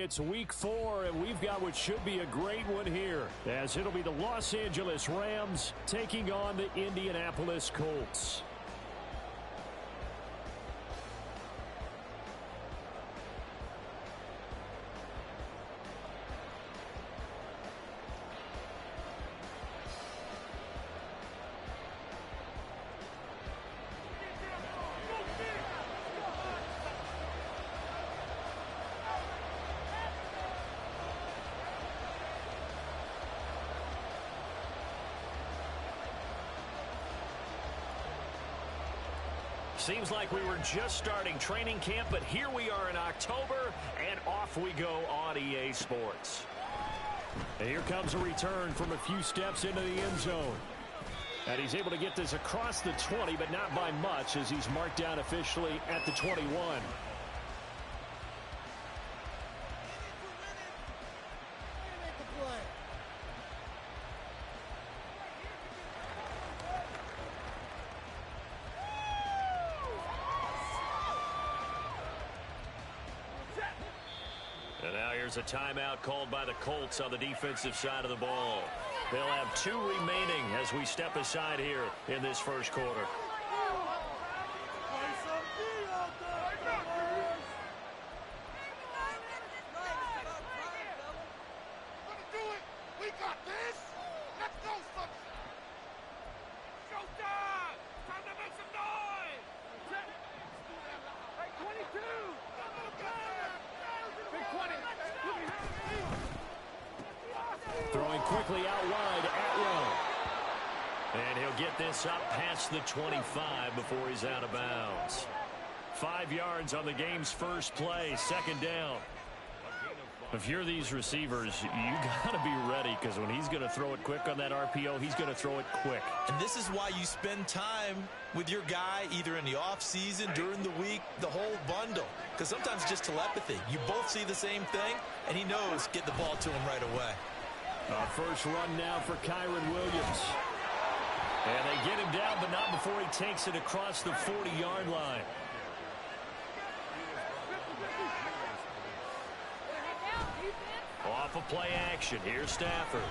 It's week 4, and we've got what should be a great one here, as it'll be the Los Angeles Rams taking on the Indianapolis Colts. Seems like we were just starting training camp, but here we are in October, and off we go on EA Sports. And here comes a return from a few steps into the end zone. And he's able to get this across the 20, but not by much, as he's marked down officially at the 21. And now here's a timeout called by the Colts on the defensive side of the ball. They'll have 2 remaining as we step aside here in this first quarter. Throwing quickly out wide at Rowe. And he'll get this up past the 25 before he's out of bounds. 5 yards on the game's first play, second down. If you're these receivers, you got to be ready, because when he's going to throw it quick on that RPO, he's going to throw it quick. And this is why you spend time with your guy either in the offseason, during the week, the whole bundle. Because sometimes it's just telepathy. You both see the same thing, and he knows get the ball to him right away. First run now for Kyron Williams. And they get him down, but not before he takes it across the 40-yard line. Off of play action. Here's Stafford.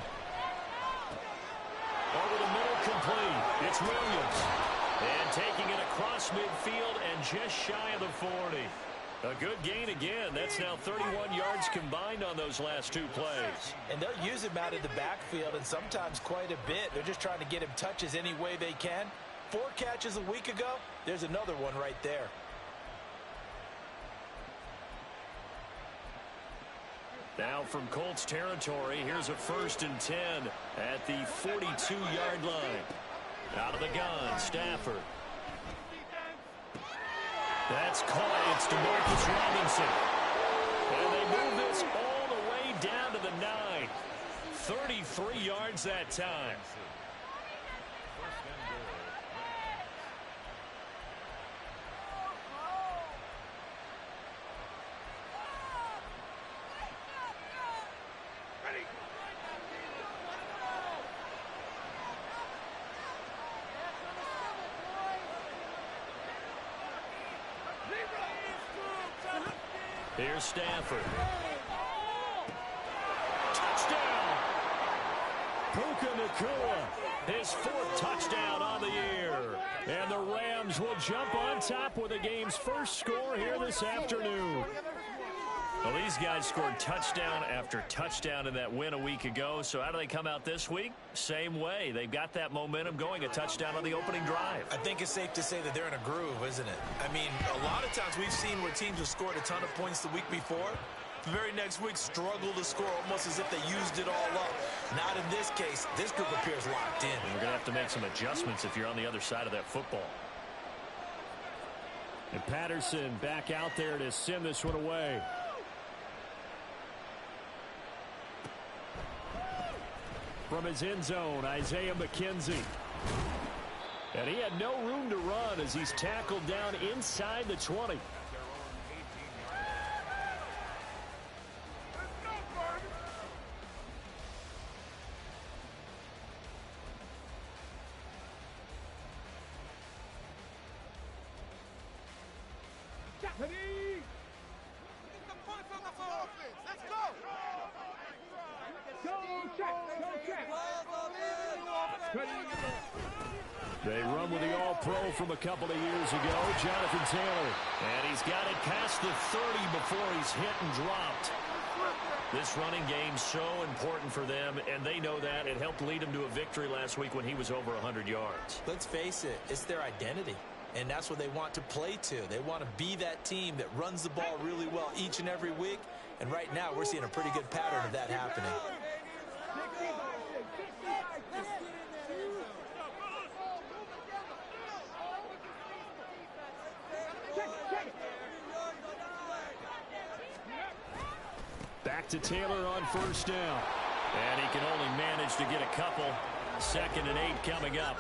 Over the middle, complete. It's Williams. And taking it across midfield and just shy of the 40. A good gain again. That's now 31 yards combined on those last 2 plays. And they'll use him out of the backfield, and sometimes quite a bit. They're just trying to get him touches any way they can. 4 catches a week ago. There's another one right there. Now from Colts territory, here's a 1st and 10 at the 42-yard line. Out of the gun, Stafford. That's caught. It's DeMarcus Robinson. And they move this all the way down to the 9. 33 yards that time. Here's Stafford. Touchdown! Puka Nacua, his 4th touchdown on the year. And the Rams will jump on top with the game's first score here this afternoon. Well, these guys scored touchdown after touchdown in that win a week ago. So how do they come out this week? Same way. They've got that momentum going, a touchdown on the opening drive. I think it's safe to say that they're in a groove, isn't it? I mean, a lot of times we've seen where teams have scored a ton of points the week before. The very next week struggle to score almost as if they used it all up. Not in this case. This group appears locked in. And we're going to have to make some adjustments if you're on the other side of that football. And Patterson back out there to send this one away. From his end zone, Isaiah McKenzie. And he had no room to run as he's tackled down inside the 20. Japanese! Get the points on the offense. Let's go! They run with the All-Pro from a couple of years ago, Jonathan Taylor. And he's got it past the 30 before he's hit and dropped. This running game's so important for them, and they know that. It helped lead them to a victory last week when he was over 100 yards. Let's face it, it's their identity, and that's what they want to play to. They want to be that team that runs the ball really well each and every week, and right now we're seeing a pretty good pattern of that happening. Back to Taylor on first down. And he can only manage to get a couple. 2nd and 8 coming up.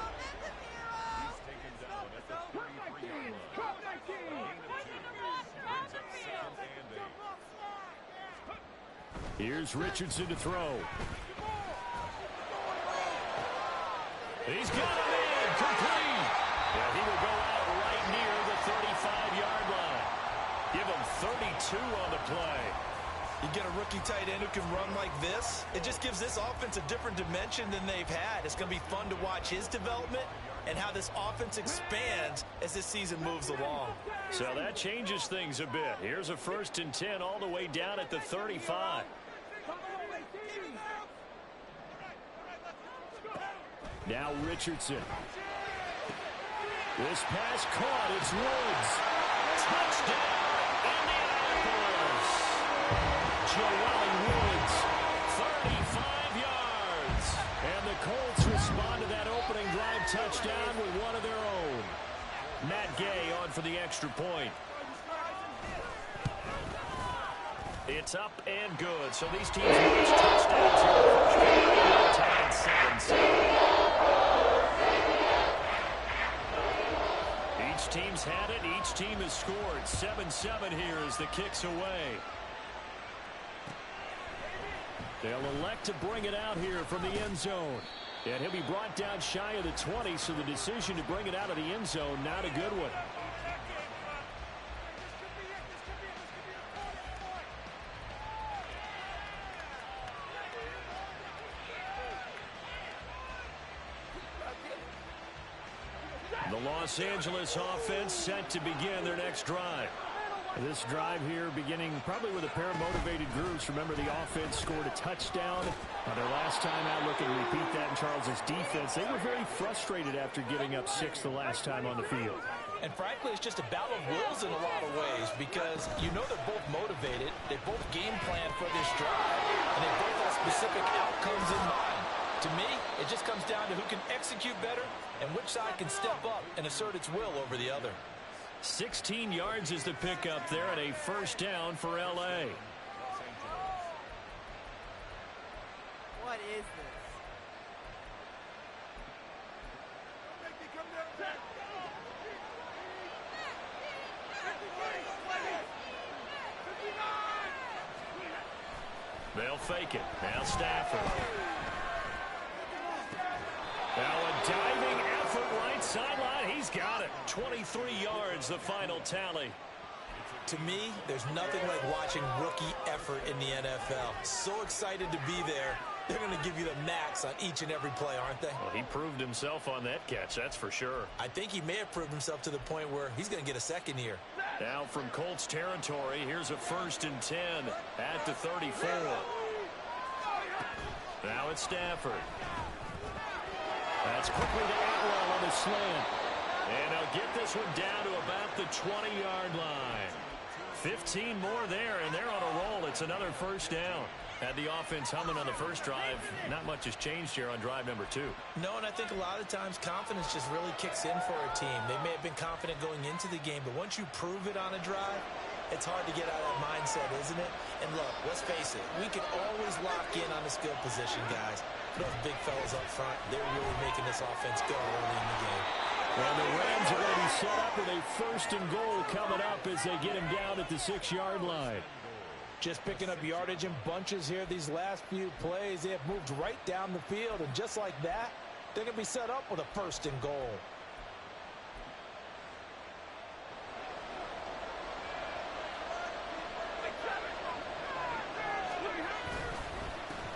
Here's Richardson to throw. He's got him in. Complete. Yeah, he will go out right near the 35-yard line. Give him 32 on the play. You get a rookie tight end who can run like this, it just gives this offense a different dimension than they've had. It's going to be fun to watch his development and how this offense expands as this season moves along. So that changes things a bit. Here's a 1st and 10 all the way down at the 35. Now Richardson. This pass caught. It's Woods. Touchdown, Indianapolis. Joey Woods, 35 yards. And the Colts respond to that opening drive touchdown with one of their own. Matt Gay on for the extra point. It's up and good. So these teams reach touchdowns here in the first quarter. Tied 7-7. Each team's had it. Each team has scored. 7-7 here as the kick's away. They'll elect to bring it out here from the end zone. And he'll be brought down shy of the 20, so the decision to bring it out of the end zone, not a good one. The Los Angeles offense set to begin their next drive. This drive here beginning probably with a pair of motivated groups. Remember, the offense scored a touchdown their last time out. Looking to repeat that in Charles's defense. They were very frustrated after giving up 6 the last time on the field. And frankly, it's just a battle of wills in a lot of ways because you know they're both motivated. They both game plan for this drive, and they both have specific outcomes in mind. To me, it just comes down to who can execute better and which side can step up and assert its will over the other. 16 yards is the pickup there and a 1st down for L.A. What is this? They'll fake it. Now Stafford. Now a diving effort right sideline. He's got it. 23 yards, the final tally. To me, there's nothing like watching rookie effort in the NFL. So excited to be there. They're going to give you the max on each and every play, aren't they? Well, he proved himself on that catch, that's for sure. I think he may have proved himself to the point where he's going to get a second here. Now from Colts territory, here's a 1st and 10 at the 34. Now it's Stafford. That's quickly to Atwell on the slant. And he'll get this one down to about the 20-yard line. 15 more there, and they're on a roll. It's another 1st down. Had the offense humming on the first drive. Not much has changed here on drive number 2. No, and I think a lot of times confidence just really kicks in for a team. They may have been confident going into the game, but once you prove it on a drive, it's hard to get out of that mindset, isn't it? And look, let's face it, we can always lock in on the skill position, guys. Those big fellas up front, they're really making this offense go early in the game. Well, the Rams are going to be set up with a 1st and goal coming up as they get him down at the 6-yard line. Just picking up yardage in bunches here these last few plays. They have moved right down the field, and just like that, they're going to be set up with a 1st and goal.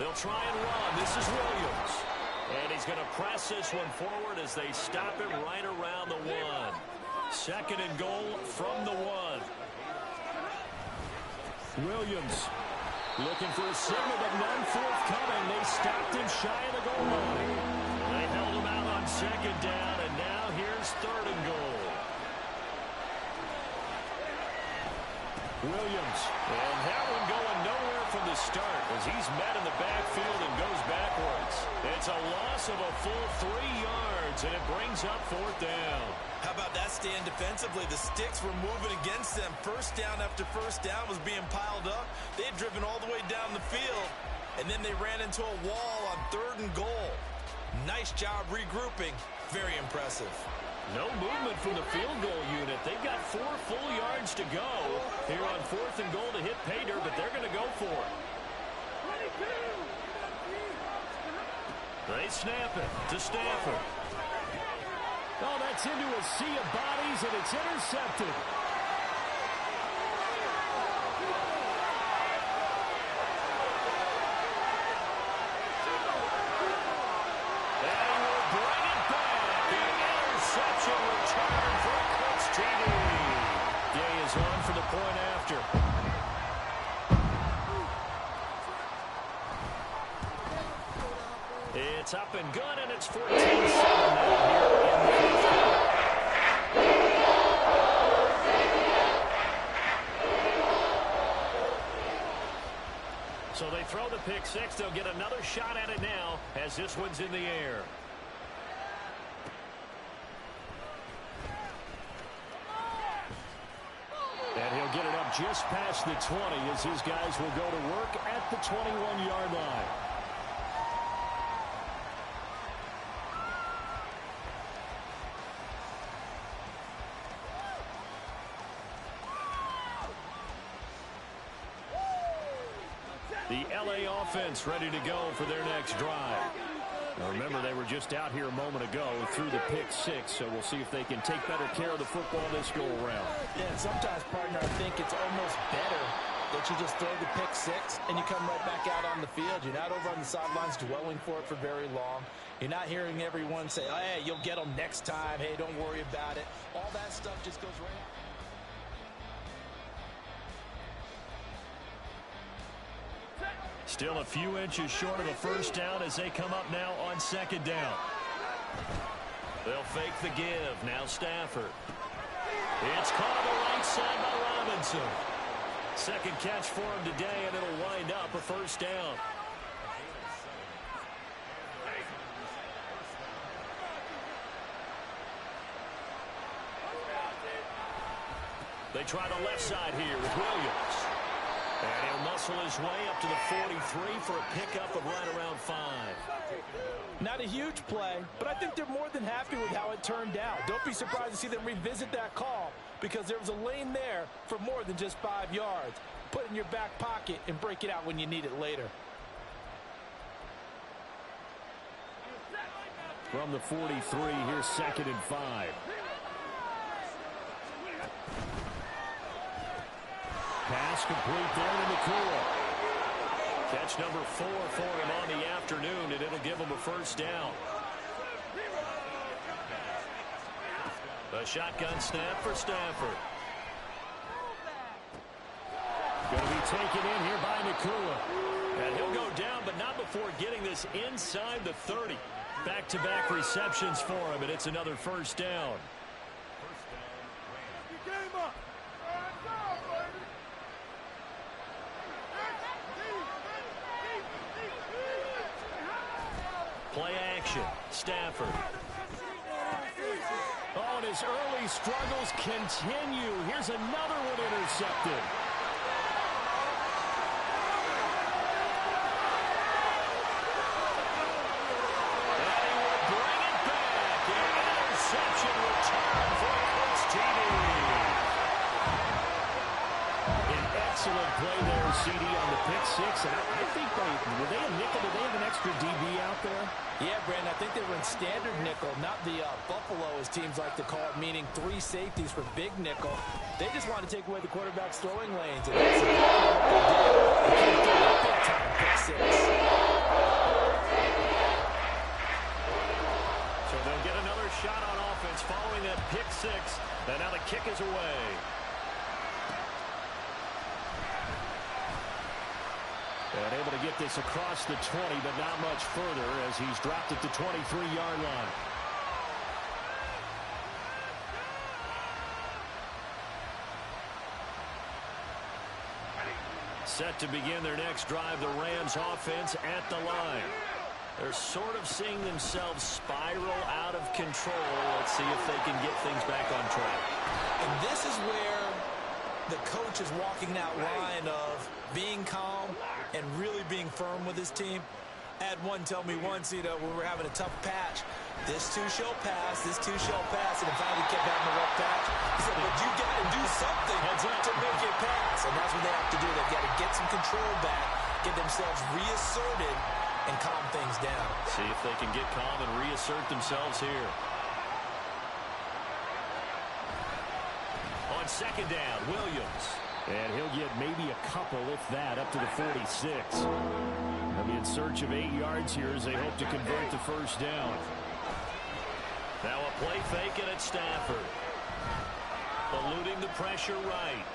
They'll try and run. This is Williams. And he's going to press this one forward as they stop him right around the 1. Second and goal from the 1. Williams looking for a signal, but none forthcoming. They stopped him shy of the goal line. They held him out on second down, and now here's third and goal. Williams, and that one going nowhere from the start as he's met in the backfield and goes backwards. It's a loss of a full 3 yards, and it brings up fourth down. How about that stand defensively? The sticks were moving against them. First down after first down was being piled up. They had driven all the way down the field, and then they ran into a wall on third and goal. Nice job regrouping. Very impressive. No movement from the field goal unit. They've got 4 full yards to go here on fourth and goal to hit pay dirt, but they're going to go for it. They snap it to Stafford. Oh, that's into a sea of bodies, and it's intercepted. Return for Coach TD. Day is on for the point after. It's up and good, and it's 14-7 now here in the first quarter. So they throw the pick six. They'll get another shot at it now as this one's in the air. And he'll get it up just past the 20 as his guys will go to work at the 21-yard line. The LA offense ready to go for their next drive. Now remember, they were just out here a moment ago through the pick six, so we'll see if they can take better care of the football this go-around. Yeah, and sometimes, partner, I think it's almost better that you just throw the pick six and you come right back out on the field. You're not over on the sidelines dwelling for it for very long. You're not hearing everyone say, oh, hey, you'll get them next time. Hey, don't worry about it. All that stuff just goes right out. Still a few inches short of a first down as they come up now on second down. They'll fake the give. Now Stafford. It's caught on the right side by Robinson. Second catch for him today, and it'll wind up a first down. They try the left side here with Williams. And he'll muscle his way up to the 43 for a pickup of right around 5. Not a huge play, but I think they're more than happy with how it turned out. Don't be surprised to see them revisit that call because there was a lane there for more than just 5 yards. Put it in your back pocket and break it out when you need it later. From the 43, here's second and 5. Pass complete there to McCool. Catch number 4 for him on the afternoon, and it'll give him a first down. A shotgun snap for Stafford. Going to be taken in here by McCool. And he'll go down, but not before getting this inside the 30. Back-to-back receptions for him, and it's another first down. Play action. Stafford. Oh, and his early struggles continue. Here's another one intercepted. And he will bring it back. An interception return for Coach TD. An excellent play there, CD, on the pick six. And I think were they a nickel? Did they have an extra DB out there? Yeah, Brandon, I think they were in standard nickel, not the Buffalo, as teams like to call it, meaning 3 safeties for big nickel. They just want to take away the quarterback's throwing lanes, and that's exactly what they did. They came through a big-time pick six. And able to get this across the 20, but not much further as he's dropped at the 23-yard line. Set to begin their next drive, the Rams offense at the line. They're sort of seeing themselves spiral out of control. Let's see if they can get things back on track. And this is where the coach is walking that line of being calm and really being firm with his team. I had one tell me once, when we're having a tough patch, this too shall pass, this too shall pass, and if I kept having a rough patch, he said, but you got to do something to make it pass, and that's what they have to do. They've got to get some control back, get themselves reasserted, and calm things down. See if they can get calm and reassert themselves here. On second down, Williams. And he'll get maybe a couple, if that, up to the 46. They'll be in search of 8 yards here as they hope to convert the first down. Now a play fake and it's Stafford. Eluding the pressure right.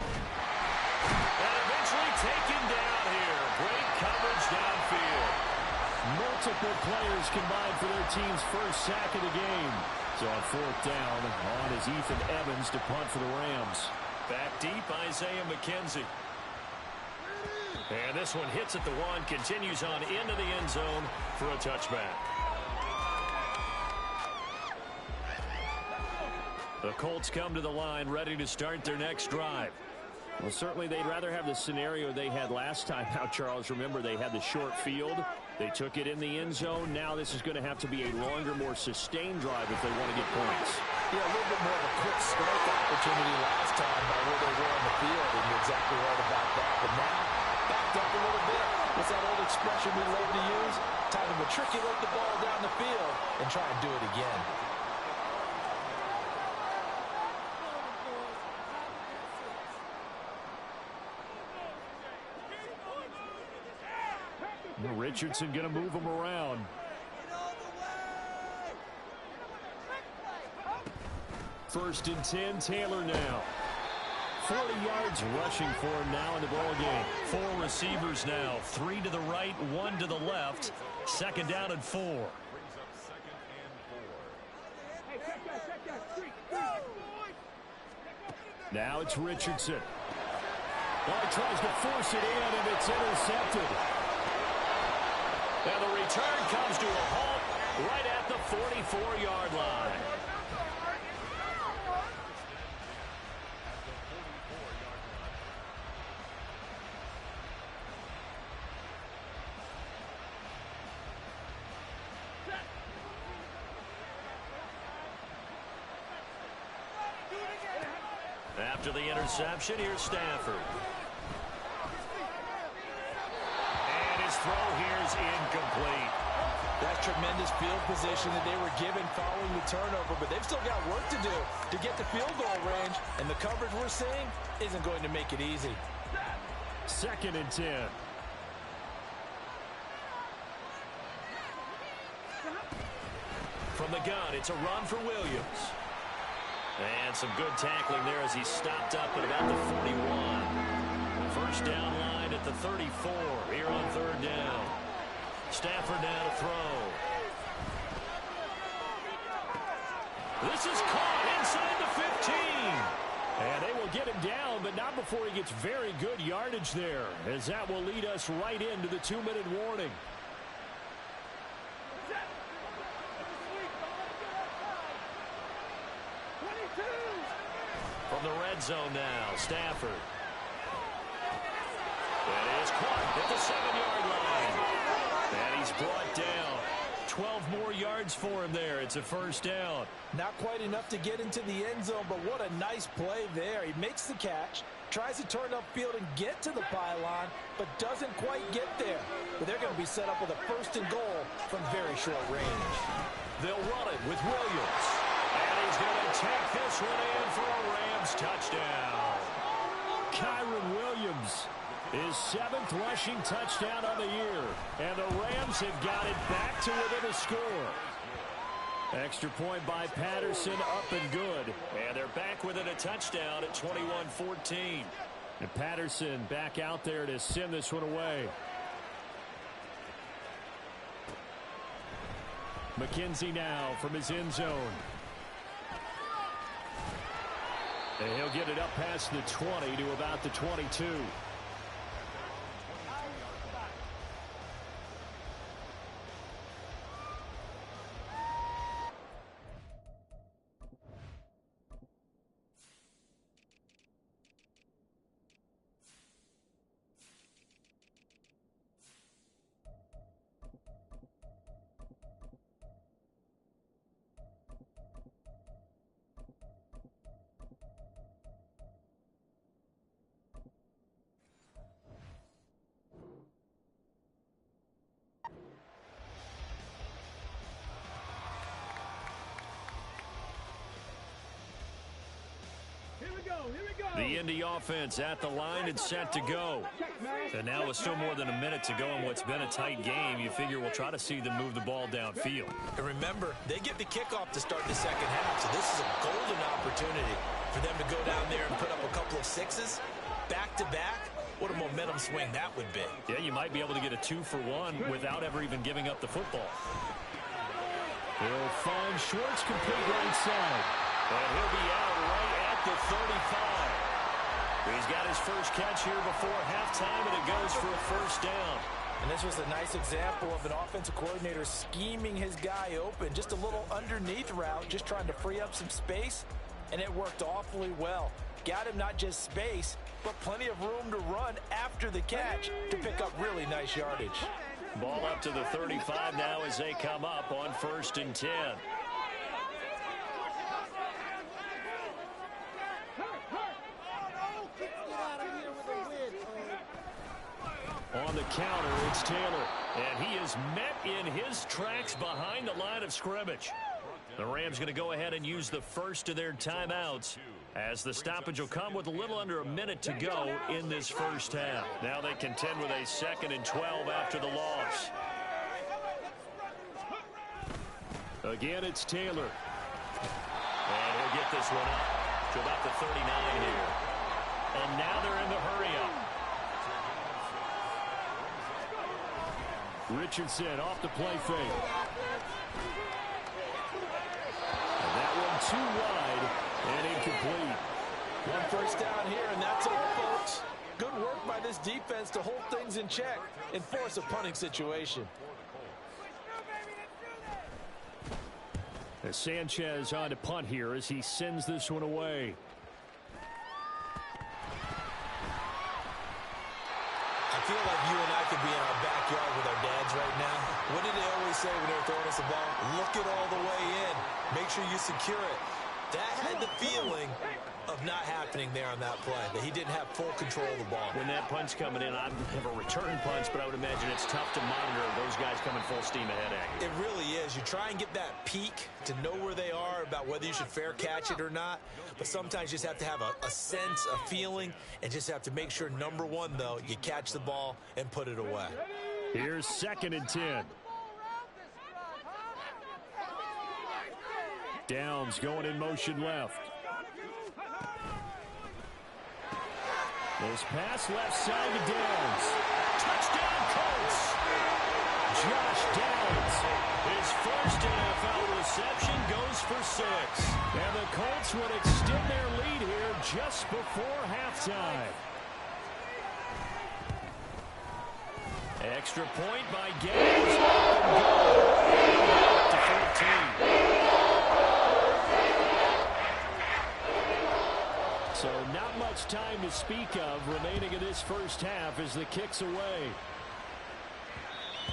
And eventually taken down here. Great coverage downfield. Multiple players combined for their team's first sack of the game. So on fourth down, on is Ethan Evans to punt for the Rams. Back deep, Isaiah McKenzie. And this one hits at the 1, continues on into the end zone for a touchback. The Colts come to the line, ready to start their next drive. Well, certainly they'd rather have the scenario they had last time out, Charles. Remember, they had the short field. They took it in the end zone. Now this is going to have to be a longer, more sustained drive if they want to get points. Yeah, a little bit more of a quick strike opportunity last time by where they were on the field, and you're exactly right about that. But now, backed up a little bit. What's that old expression we love to use? Time to matriculate the ball down the field and try and do it again. Richardson going to move him around. First and 10, Taylor now. 40 yards rushing for him now in the ball game. 4 receivers now, 3 to the right, 1 to the left. Second down and 4. Now it's Richardson. Well, he tries to force it in, and it's intercepted. And the return comes to a halt right at the 44-yard line. After the interception, here's Stafford. And his throw here is incomplete. That's tremendous field position that they were given following the turnover, but they've still got work to do to get the field goal range, and the coverage we're seeing isn't going to make it easy. Second and 10. From the gun, it's a run for Williams. And some good tackling there as he stopped up at about the 41. First down line at the 34 here on third down. Stafford now to throw. This is caught inside the 15. And they will get him down, but not before he gets very good yardage there, as that will lead us right into the 2-minute warning. From the red zone now, Stafford. That is caught at the 7-yard line. And he's brought down. 12 more yards for him there. It's a first down. Not quite enough to get into the end zone, but what a nice play there. He makes the catch, tries to turn upfield and get to the pylon, but doesn't quite get there. But they're going to be set up with a first and goal from very short range. They'll run it with Williams. And he's going to take this one in for a Rams touchdown. Kyron Williams, his 7th rushing touchdown on the year. And the Rams have got it back to within a score. Extra point by Patterson, up and good. And they're back within a touchdown at 21-14. And Patterson back out there to send this one away. McKenzie now from his end zone. And he'll get it up past the 20 to about the 22. The Indy offense at the line and set to go. And now with still more than a minute to go in what's been a tight game, you figure we'll try to see them move the ball downfield. And remember, they get the kickoff to start the second half, so this is a golden opportunity for them to go down there and put up a couple of sixes back-to-back. What a momentum swing that would be. Yeah, you might be able to get a 2-for-1 without ever even giving up the football. He'll find Schwartz complete right side. And he'll be out right at the 35. He's got his first catch here before halftime, and it goes for a first down. And this was a nice example of an offensive coordinator scheming his guy open. Just a little underneath route, just trying to free up some space, and it worked awfully well. Got him not just space, but plenty of room to run after the catch to pick up really nice yardage. Ball up to the 35 now as they come up on 1st and 10. On the counter, it's Taylor. And he is met in his tracks behind the line of scrimmage. The Rams going to go ahead and use the first of their timeouts, as the stoppage will come with a little under a minute to go in this first half. Now they contend with a 2nd and 12 after the loss. Again, it's Taylor. And he'll get this one up to about the 39 here. And now they're in the hurry-up. Richardson off the play fake. And that one too wide and incomplete. One first down here, and that's all, folks. Good work by this defense to hold things in check and force a punting situation. As Sanchez on to punt here as he sends this one away. I feel like you and I could be in our backyard with our dads right now. What did they always say when they were throwing us the ball? Look it all the way in. Make sure you secure it. That had the feeling of not happening there on that play, that he didn't have full control of the ball. When that punch coming in, I have a return punch, but I would imagine it's tough to monitor those guys coming full steam ahead at you. It really is. You try and get that peek to know where they are, about whether you should fair catch it or not, but sometimes you just have to have a sense, a feeling, and just have to make sure, number one, though, you catch the ball and put it away. Here's 2nd and 10. Downs going in motion left. This pass left side to Downs. Touchdown, Colts! Josh Downs, his first NFL reception, goes for 6. And the Colts would extend their lead here just before halftime. Extra point by Gaines. To 14. So not much time to speak of remaining in this first half as the kick's away.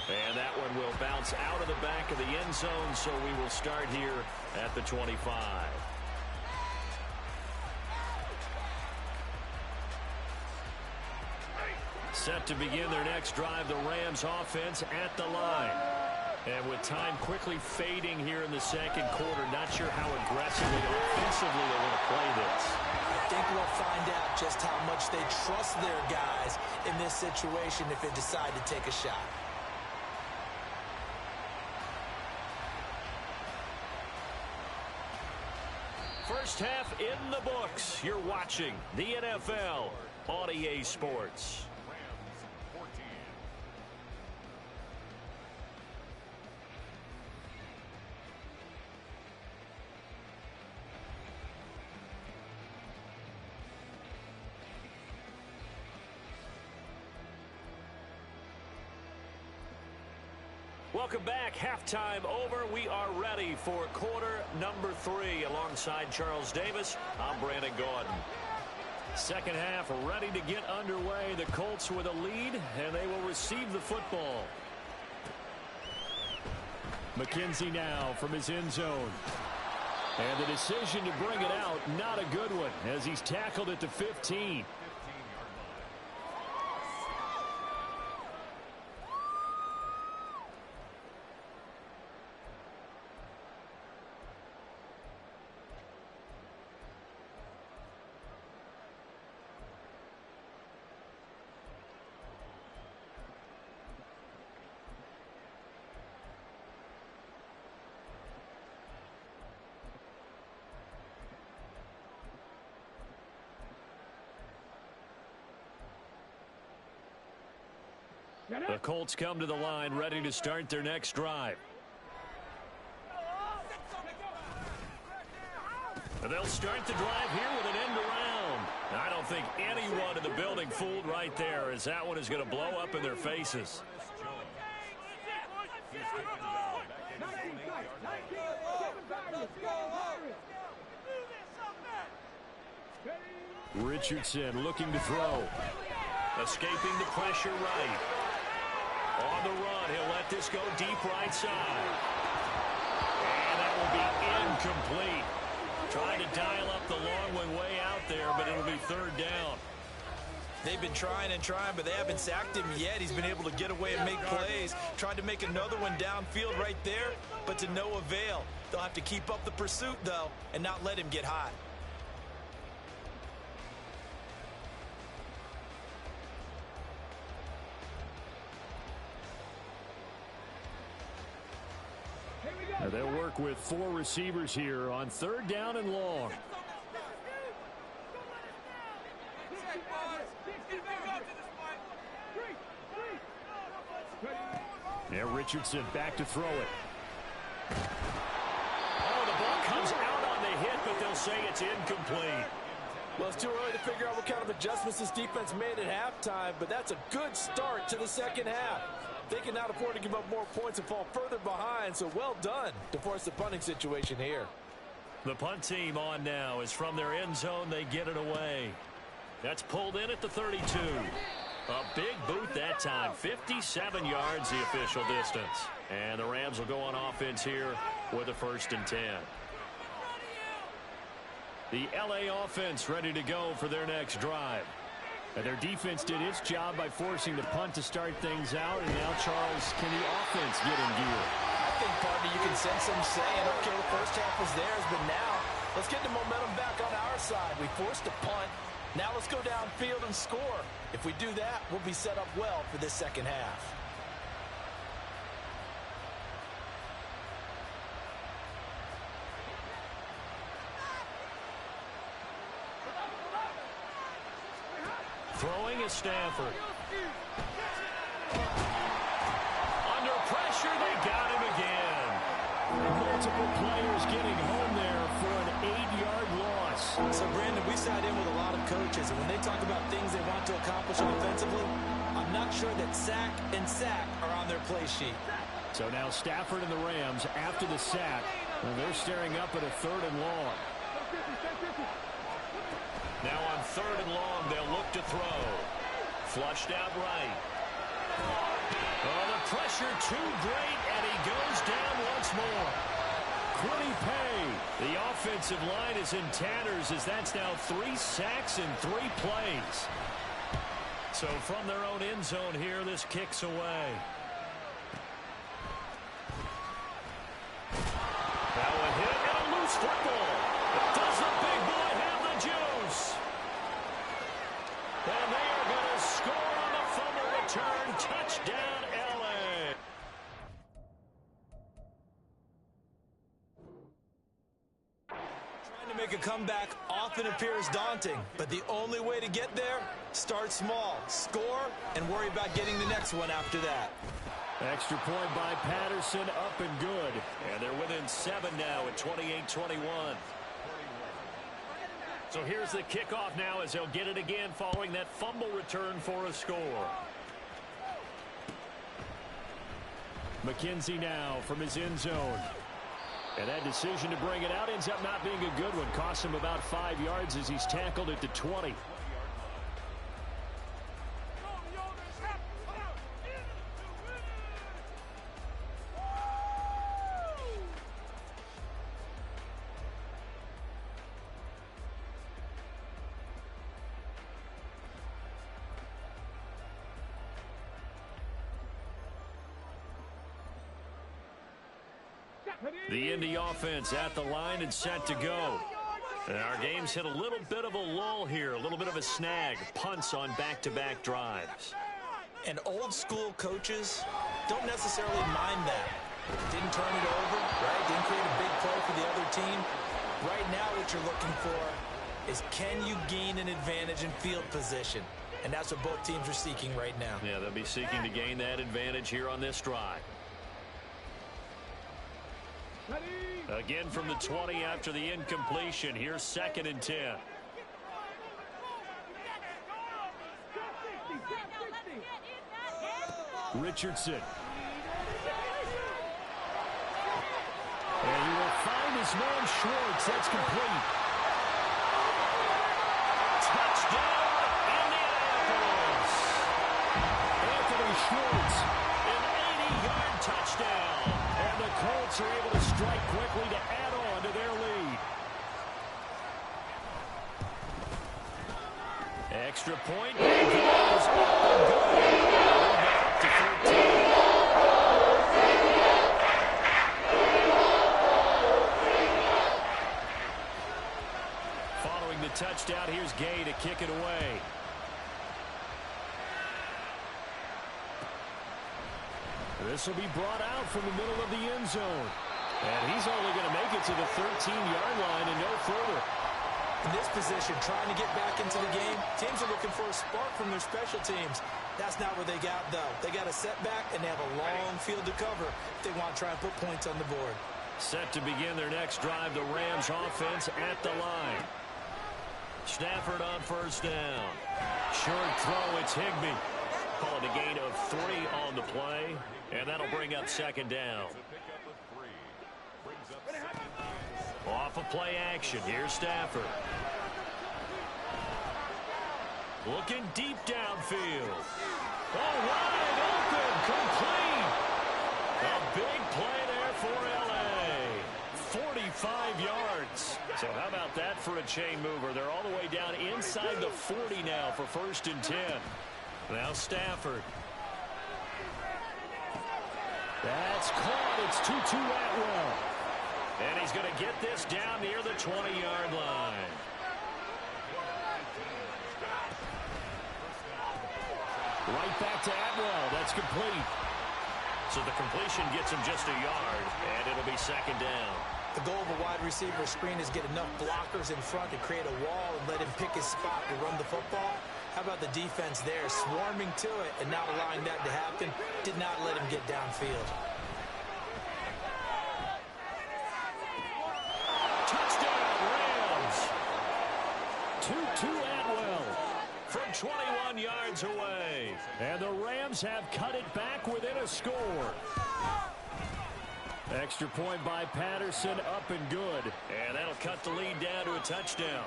And that one will bounce out of the back of the end zone, so we will start here at the 25. Set to begin their next drive, the Rams offense at the line. And with time quickly fading here in the second quarter, not sure how aggressively, offensively they want to play this. I think we'll find out just how much they trust their guys in this situation if they decide to take a shot. First half in the books. You're watching the NFL on EA Sports. Welcome back. Halftime over. We are ready for quarter number 3. Alongside Charles Davis, I'm Brandon Gordon. Second half ready to get underway. The Colts with a lead, and they will receive the football. McKenzie now from his end zone. And the decision to bring it out, not a good one, as he's tackled at the 15. The Colts come to the line ready to start their next drive. And they'll start the drive here with an end around. I don't think anyone in the building fooled right there, as that one is going to blow up in their faces. Richardson looking to throw. Escaping the pressure right. On the run, he'll let this go deep right side. And that will be incomplete. Trying to dial up the long one way out there, but it'll be third down. They've been trying and trying, but they haven't sacked him yet. He's been able to get away and make plays. Tried to make another one downfield right there, but to no avail. They'll have to keep up the pursuit, though, and not let him get hot. They'll work with 4 receivers here on third down and long. Now Richardson back to throw it. Oh, the ball comes out on the hit, but they'll say it's incomplete. Well, it's too early to figure out what kind of adjustments this defense made at halftime, but that's a good start to the second half. They cannot afford to give up more points and fall further behind, so well done to force the punting situation here. The punt team on now is from their end zone. They get it away. That's pulled in at the 32. A big boot that time. 57 yards the official distance. And the Rams will go on offense here with a 1st and 10. The LA offense ready to go for their next drive. And their defense did its job by forcing the punt to start things out. And now, Charles, can the offense get in gear? I think, partner, you can sense them saying, okay, the first half was theirs, but now let's get the momentum back on our side. We forced a punt. Now let's go downfield and score. If we do that, we'll be set up well for this second half. Throwing is Stafford. Under pressure, they got him again. Multiple players getting home there for an 8-yard loss. So, Brandon, we sat in with a lot of coaches, and when they talk about things they want to accomplish offensively, I'm not sure that sack and sack are on their play sheet. So now Stafford and the Rams after the sack, and they're staring up at a 3rd and long. Now on 3rd and long, they'll look to throw. Flushed out right. Oh, the pressure too great, and he goes down once more. Quiddy Pay. The offensive line is in tatters, as that's now 3 sacks in 3 plays. So from their own end zone here, this kicks away. That one hit, and a loose football. Does the big boy have the juice? And they are going to score on the fumble return. Touchdown, L.A. Trying to make a comeback often appears daunting, but the only way to get there, start small, score, and worry about getting the next one after that. Extra point by Patterson, up and good. And they're within 7 now at 28-21. So here's the kickoff now as they'll get it again following that fumble return for a score. McKenzie now from his end zone. And that decision to bring it out ends up not being a good one. Costs him about 5 yards as he's tackled at the 20. The Indy offense at the line and set to go. And our game's hit a little bit of a lull here, a little bit of a snag. Punts on back-to-back drives. And old-school coaches don't necessarily mind that. Didn't turn it over, right? Didn't create a big play for the other team. Right now what you're looking for is can you gain an advantage in field position? And that's what both teams are seeking right now. Yeah, they'll be seeking to gain that advantage here on this drive. Again from the 20 after the incompletion. Here's 2nd and 10. Richardson. And he will find his man Schwartz. That's complete. Touchdown, Indianapolis. Anthony Schwartz, an 80-yard touchdown. And the Colts are able to strike quickly to add on to their lead. Extra point. And goes up and good. Up to 13. Following the touchdown, here's Gay to kick it away. This will be brought out from the middle of the end zone. And he's only going to make it to the 13-yard line and no further. In this position, trying to get back into the game, teams are looking for a spark from their special teams. That's not what they got, though. They got a setback, and they have a long field to cover if they want to try and put points on the board. Set to begin their next drive, the Rams offense at the line. Stafford on first down. Short throw, it's Higbee. Call it a gain of 3 on the play, and that'll bring up 2nd down. Off of play action, here's Stafford. Looking deep downfield. Oh, wide open, complete. A big play there for L.A. 45 yards. So how about that for a chain mover? They're all the way down inside the 40 now for 1st and 10. Now Stafford. That's caught. It's 2-2 Atwell. And he's going to get this down near the 20-yard line. Right back to Atwell. That's complete. So the completion gets him just a yard, and it'll be 2nd down. The goal of a wide receiver screen is get enough blockers in front to create a wall and let him pick his spot to run the football. How about the defense there, swarming to it and not allowing that to happen? Did not let him get downfield. Touchdown, Rams. 2-2 Atwell from 21 yards away. And the Rams have cut it back within a score. Extra point by Patterson, up and good. And that'll cut the lead down to a touchdown.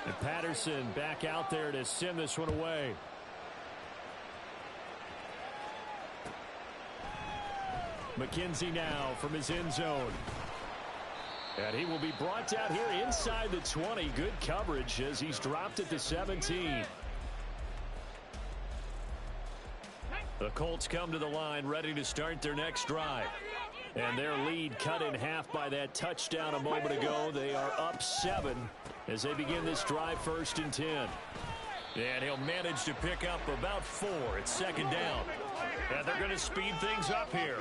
And Patterson back out there to send this one away. McKenzie now from his end zone. And he will be brought down here inside the 20. Good coverage as he's dropped at the 17. The Colts come to the line ready to start their next drive. And their lead cut in half by that touchdown a moment ago. They are up 7 as they begin this drive, 1st and 10. And he'll manage to pick up about 4. It's 2nd down. And they're going to speed things up here.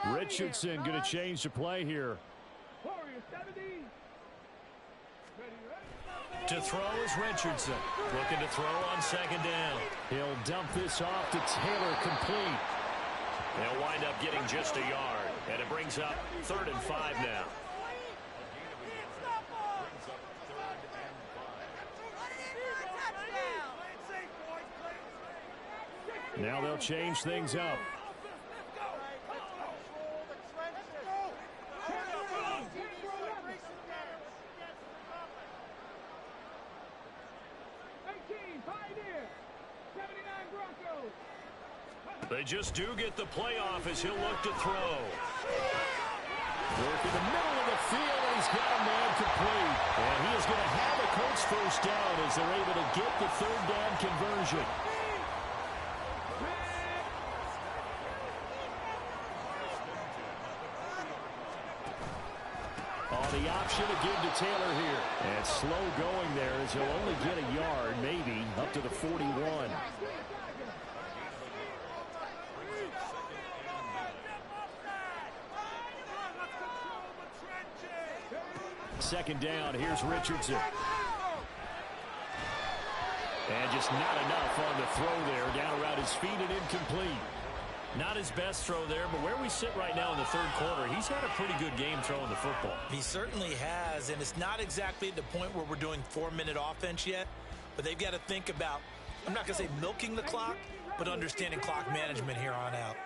Richardson going to change the play here. To throw is Richardson. Looking to throw on second down. He'll dump this off to Taylor, complete. They'll wind up getting just a yard. And it brings up 3rd and 5 now. Now they'll change things up. They just do get the playoff as he'll look to throw. Work in the middle of the field, and he's got a man complete. And he is going to have a Colts first down as they're able to get the 3rd down conversion. The option to give to Taylor here. And slow going there as he'll only get a yard, maybe, up to the 41. Second down, here's Richardson. And just not enough on the throw there. Down around his feet and incomplete. Not his best throw there, but where we sit right now in the 3rd quarter, he's had a pretty good game throwing the football. He certainly has, and it's not exactly at the point where we're doing 4-minute offense yet, but they've got to think about, I'm not going to say milking the clock, but understanding clock management here on out.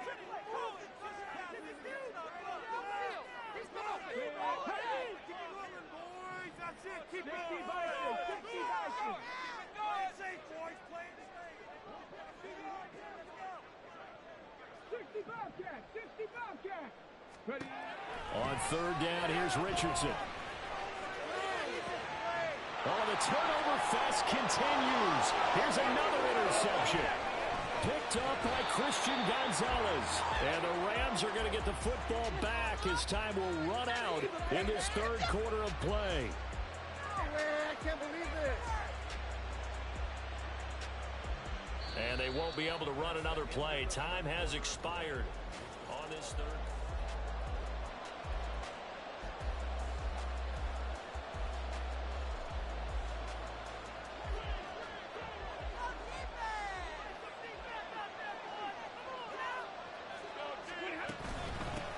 On 3rd down, here's Richardson. Oh, the turnover fest continues. Here's another interception. Picked up by Christian Gonzalez. And the Rams are going to get the football back as time will run out in this 3rd quarter of play. I can't believe this. And they won't be able to run another play. Time has expired on this 3rd.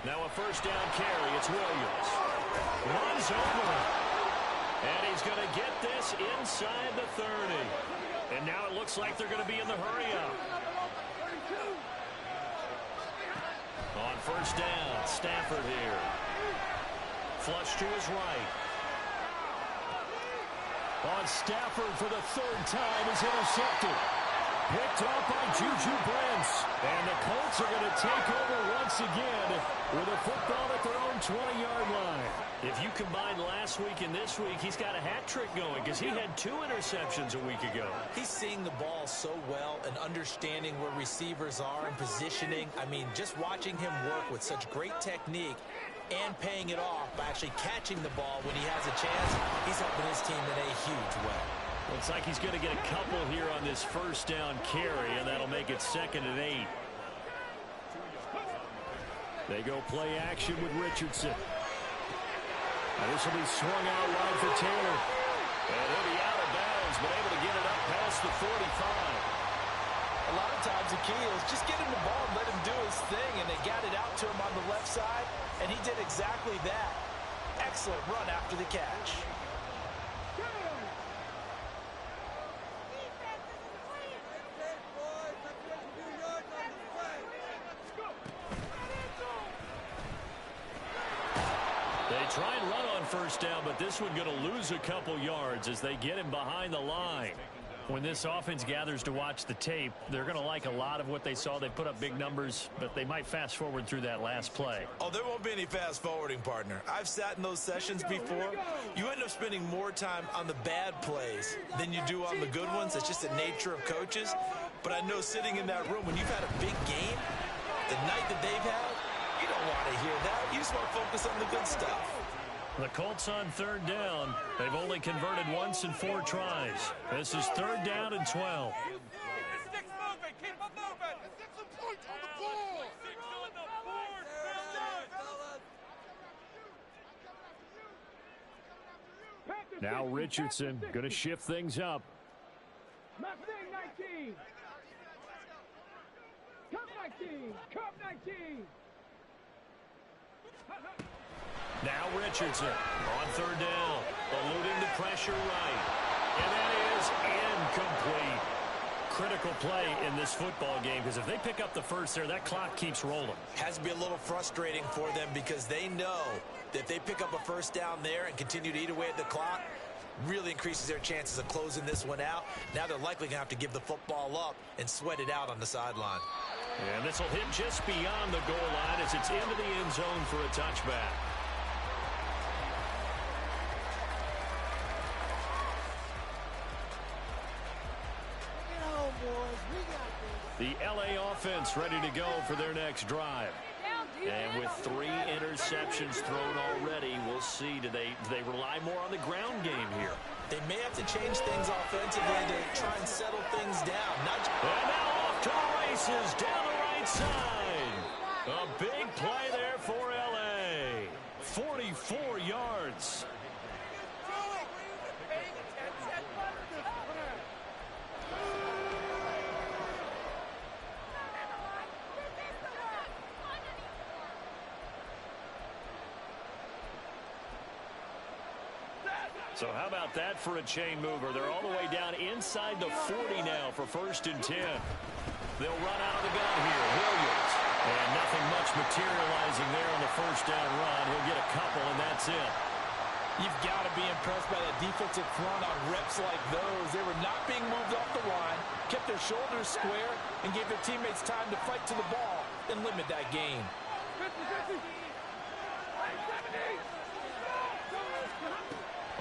Now a first down carry. It's Williams. Runs over him. And he's going to get this inside the 30. And now it looks like they're going to be in the hurry-up. On first down, Stafford here. Flush to his right. On Stafford for the 3rd time is intercepted. Picked off by Juju Brents. And the Colts are going to take over once again with a football at their own 20-yard line. If you combine last week and this week, he's got a hat trick going because he had 2 interceptions a week ago. He's seeing the ball so well and understanding where receivers are and positioning. I mean, just watching him work with such great technique and paying it off by actually catching the ball when he has a chance, he's helping his team in a huge way. Looks like he's going to get a couple here on this first down carry, and that'll make it 2nd and 8. They go play action with Richardson. Now this will be swung out wide for Taylor. And he'll be out of bounds, but able to get it up past the 45. A lot of times the key is just get him the ball and let him do his thing, and they got it out to him on the left side, and he did exactly that. Excellent run after the catch. Try and run on first down, but this one going to lose a couple yards as they get him behind the line. When this offense gathers to watch the tape, they're going to like a lot of what they saw. They put up big numbers, but they might fast forward through that last play. Oh, there won't be any fast forwarding, partner. I've sat in those sessions before. You end up spending more time on the bad plays than you do on the good ones. It's just the nature of coaches. But I know sitting in that room, when you've had a big game, the night that they've had, you don't want to hear that. You just want to focus on the good stuff. The Colts on 3rd down. They've only converted once in 4 tries. This is 3rd down and 12. Now Richardson going to shift things up. Mustang 19. Cup 19. Cup 19. Now Richardson on third down, eluding the pressure right. And that is incomplete. Critical play in this football game, because if they pick up the first there, that clock keeps rolling. Has to be a little frustrating for them because they know that if they pick up a first down there and continue to eat away at the clock, really increases their chances of closing this one out. Now they're likely going to have to give the football up and sweat it out on the sideline. And this will hit just beyond the goal line as it's into the end zone for a touchback. The LA offense ready to go for their next drive. And with 3 interceptions thrown already, we'll see, do they rely more on the ground game here? They may have to change things offensively to try and settle things down. And now off to the races down the right side. A big play there for LA. 44 yards. So how about that for a chain mover? They're all the way down inside the 40 now for 1st and 10. They'll run out of the gun here. Williams. And nothing much materializing there on the 1st down run. He'll get a couple, and that's it. You've got to be impressed by that defensive front on reps like those. They were not being moved off the line, kept their shoulders square, and gave their teammates time to fight to the ball and limit that gain.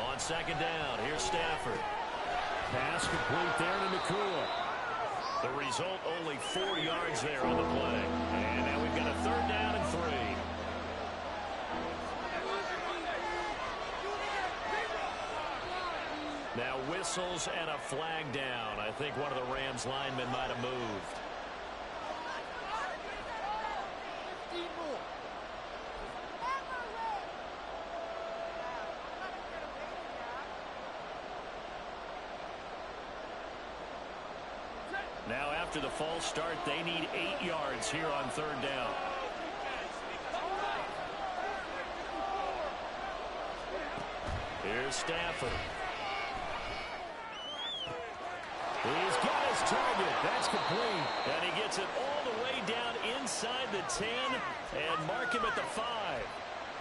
On 2nd down, here's Stafford. Pass complete there to Nakua. The result, only 4 yards there on the play. And now we've got a 3rd down and 3. Now whistles and a flag down. I think one of the Rams linemen might have moved. Now after the false start, they need 8 yards here on 3rd down. Here's Stafford. He's got his target. That's complete. And he gets it all the way down inside the 10 and mark him at the 5.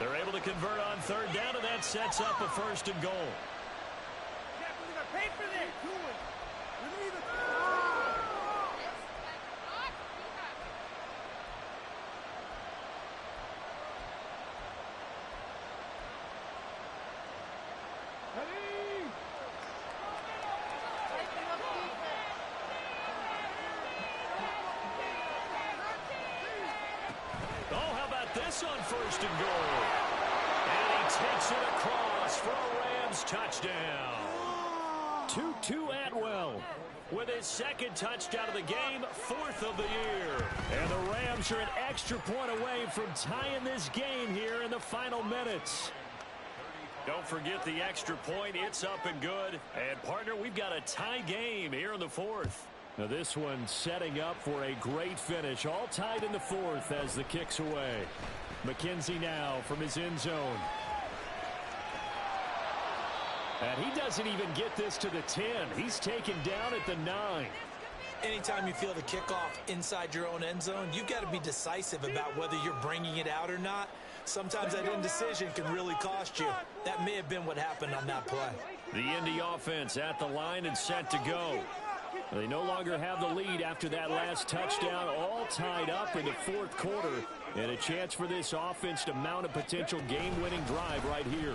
They're able to convert on 3rd down, and that sets up a 1st and goal. This on 1st and goal. And he takes it across for a Rams touchdown. Tutu Atwell with his 2nd touchdown of the game, 4th of the year. And the Rams are an extra point away from tying this game here in the final minutes. Don't forget the extra point. It's up and good. And, partner, we've got a tie game here in the 4th. Now this one setting up for a great finish. All tied in the 4th as the kick's away. McKenzie now from his end zone. And he doesn't even get this to the 10. He's taken down at the 9. Anytime you feel the kickoff inside your own end zone, you've got to be decisive about whether you're bringing it out or not. Sometimes that indecision can really cost you. That may have been what happened on that play. The Indy offense at the line and set to go. They no longer have the lead after that last touchdown, all tied up in the 4th quarter, and a chance for this offense to mount a potential game-winning drive right here.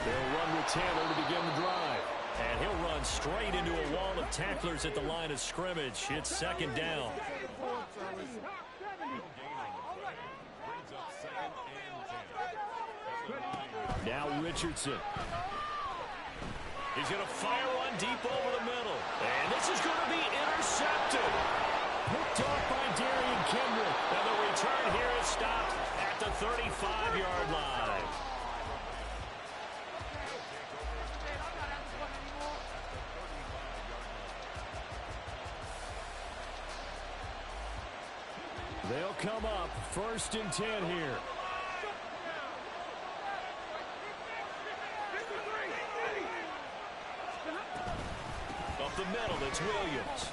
They'll run with Taylor to begin the drive, and he'll run straight into a wall of tacklers at the line of scrimmage. It's 2nd down. Now Richardson. He's going to fire one deep over the middle. And this is going to be intercepted. Picked off by Darian Kendrick. And the return here is stopped at the 35-yard line. They'll come up 1st and 10 here. Up the middle, it's Williams.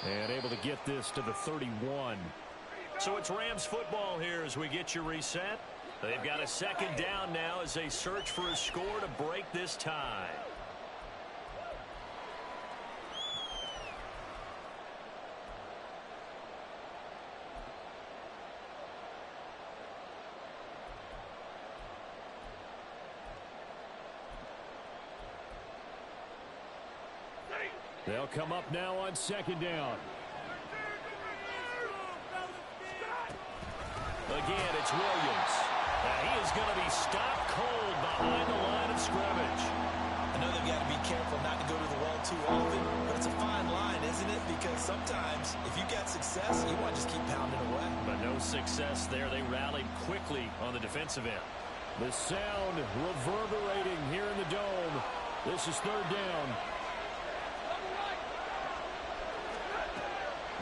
And able to get this to the 31. So it's Rams football here as we get you reset. They've got a 2nd down now as they search for a score to break this tie. They'll come up now on 2nd down. Again, it's Williams. He is going to be stopped cold behind the line of scrimmage. I know they've got to be careful not to go to the well too often, but it's a fine line, isn't it? Because sometimes, if you got success, you want to just keep pounding away. But no success there. They rallied quickly on the defensive end. The sound reverberating here in the dome. This is 3rd down.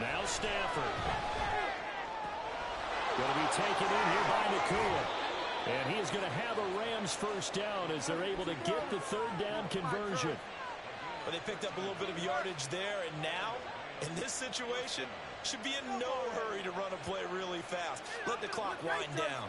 Now Stafford. Going to be taken in here by Nakua. And he is going to have a Rams 1st down as they're able to get the 3rd down conversion. But they picked up a little bit of yardage there, and now, in this situation, should be in no hurry to run a play really fast. Let the clock wind down.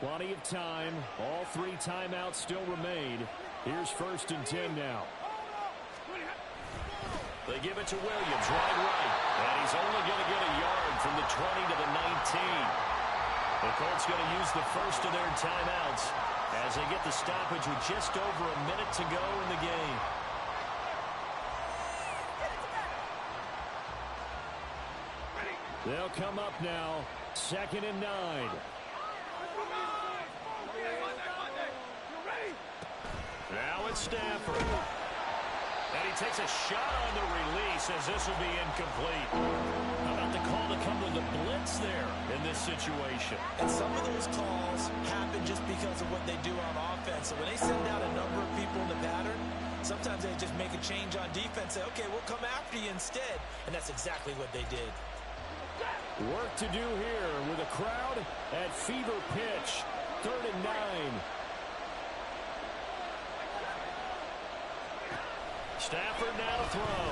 Plenty of time. All 3 timeouts still remain. Here's 1st and 10 now. They give it to Williams, right. And he's only going to get a yard from the 20 to the 19. The Colts going to use the first of their timeouts as they get the stoppage with just over a minute to go in the game. They'll come up now. 2nd and 9. Now it's Stafford. And he takes a shot on the release as this will be incomplete. How about the call to come to the blitz there in this situation? And some of those calls happen just because of what they do on offense. So when they send out a number of people in the pattern, sometimes they just make a change on defense, say, okay, we'll come after you instead. And that's exactly what they did. Work to do here with a crowd at fever pitch. 3rd and 9. Stafford now to throw.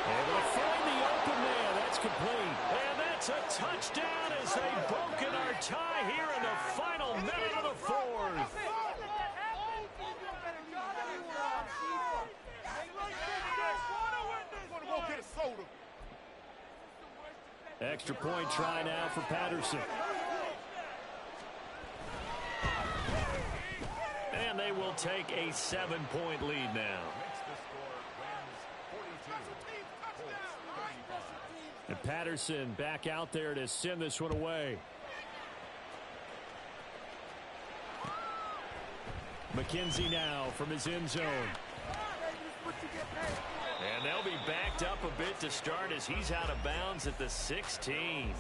Able to find the open man. That's complete. And that's a touchdown as they've broken our tie here in the final minute of the 4th. Extra point try now for Patterson. And they will take a 7-point lead now. And Patterson back out there to send this one away. McKenzie now from his end zone. And they'll be backed up a bit to start as he's out of bounds at the 16.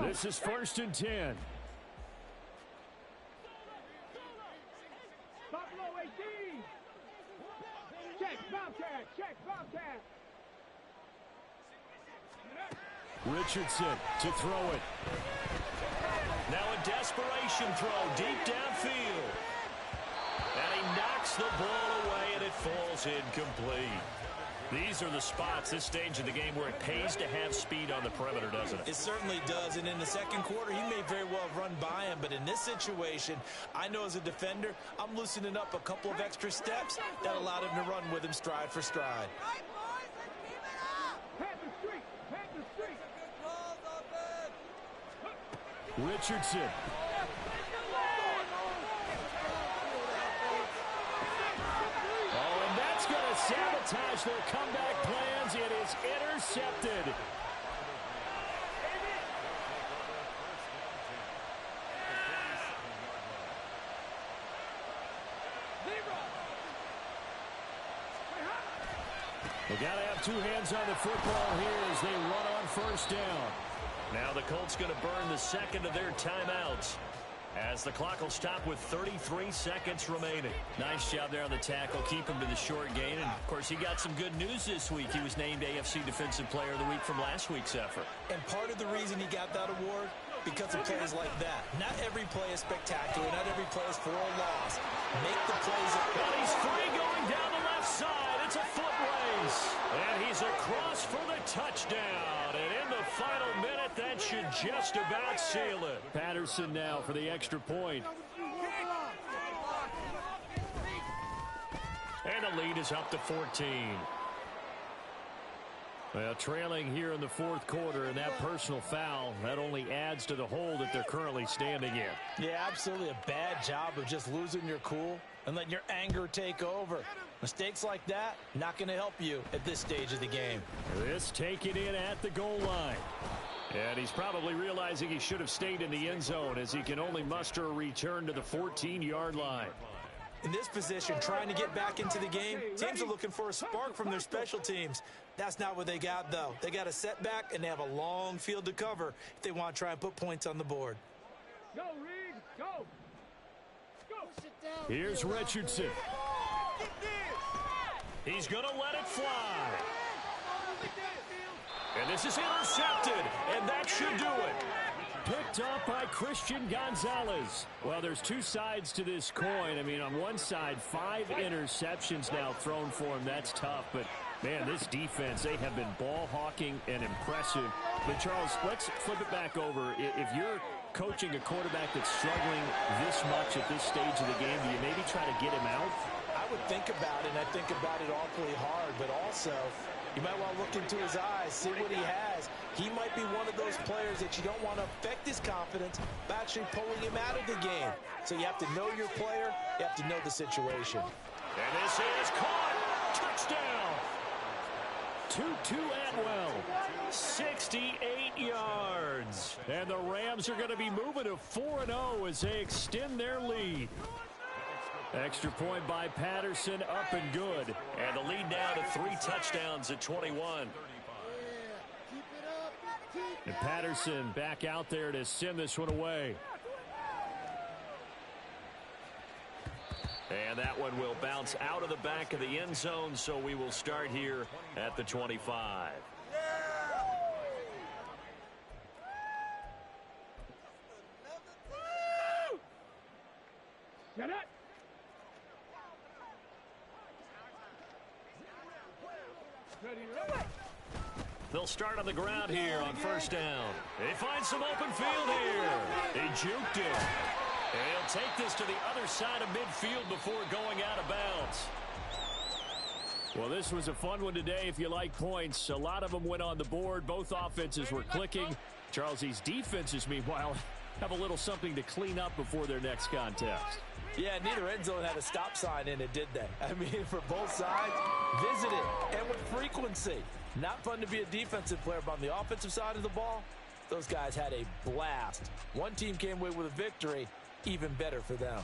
This is 1st and 10. Buffalo 18. Check, Bobcat. Check, Bobcat. Richardson to throw it. Now a desperation throw deep downfield. And he knocks the ball away and it falls incomplete. These are the spots, this stage of the game, where it pays to have speed on the perimeter, doesn't it? It certainly does, and in the second quarter, he may very well have run by him, but in this situation, I know as a defender, I'm loosening up a couple of extra steps that allowed him to run with him stride for stride. Richardson. Oh, and that's going to sabotage their comeback plans. It is intercepted. They got to have two hands on the football here as they run on first down. Now the Colts going to burn the second of their timeouts, as the clock will stop with 33 seconds remaining. Nice job there on the tackle. Keep him to the short gain. And, of course, he got some good news this week. He was named AFC Defensive Player of the Week from last week's effort. And part of the reason he got that award, because of plays like that. Not every play is spectacular. Not every play is for a loss. Make the plays. And he's free going down the left side. It's a foot race. And he's across for the touchdown. And in the final minute, that should just about seal it. Patterson now for the extra point. And the lead is up to 14. Well, trailing here in the fourth quarter, and that personal foul, that only adds to the hole that they're currently standing in. Yeah, absolutely a bad job of just losing your cool and letting your anger take over. Mistakes like that, not going to help you at this stage of the game. This taken in at the goal line. And he's probably realizing he should have stayed in the end zone as he can only muster a return to the 14-yard line. In this position, trying to get back into the game, teams are looking for a spark from their special teams. That's not what they got, though. They got a setback, and they have a long field to cover if they want to try and put points on the board. Go, Reed, go. Here's Richardson. He's going to let it fly. And this is intercepted, and that should do it. Picked up by Christian Gonzalez. Well, there's two sides to this coin. I mean, on one side, 5 interceptions now thrown for him. That's tough. But, man, this defense, they have been ball hawking and impressive. But, Charles, let's flip it back over. If you're coaching a quarterback that's struggling this much at this stage of the game, do you maybe try to get him out? I would think about it, and I think about it awfully hard, but also you might want to look into his eyes, see what he has. He might be one of those players that you don't want to affect his confidence by actually pulling him out of the game. So you have to know your player. You have to know the situation. And this is caught. Touchdown. Tutu Atwell. 68 yards. And the Rams are going to be moving to 4-0 as they extend their lead. Extra point by Patterson, up and good. And the lead now to 3 touchdowns at 21. And Patterson back out there to send this one away. And that one will bounce out of the back of the end zone, so we will start here at the 25. Get it. They'll start on the ground here on first down. They find some open field here. They juked it. And he'll take this to the other side of midfield before going out of bounds. Well, this was a fun one today if you like points. A lot of them went on the board. Both offenses were clicking. Charles, these defenses, meanwhile, have a little something to clean up before their next contest. Yeah, neither end zone had a stop sign in it, did they? I mean, for both sides, visit it, and with frequency. Not fun to be a defensive player, but on the offensive side of the ball, those guys had a blast. One team came away with a victory, even better for them.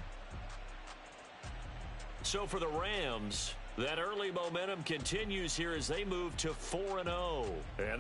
So for the Rams, that early momentum continues here as they move to 4-0. And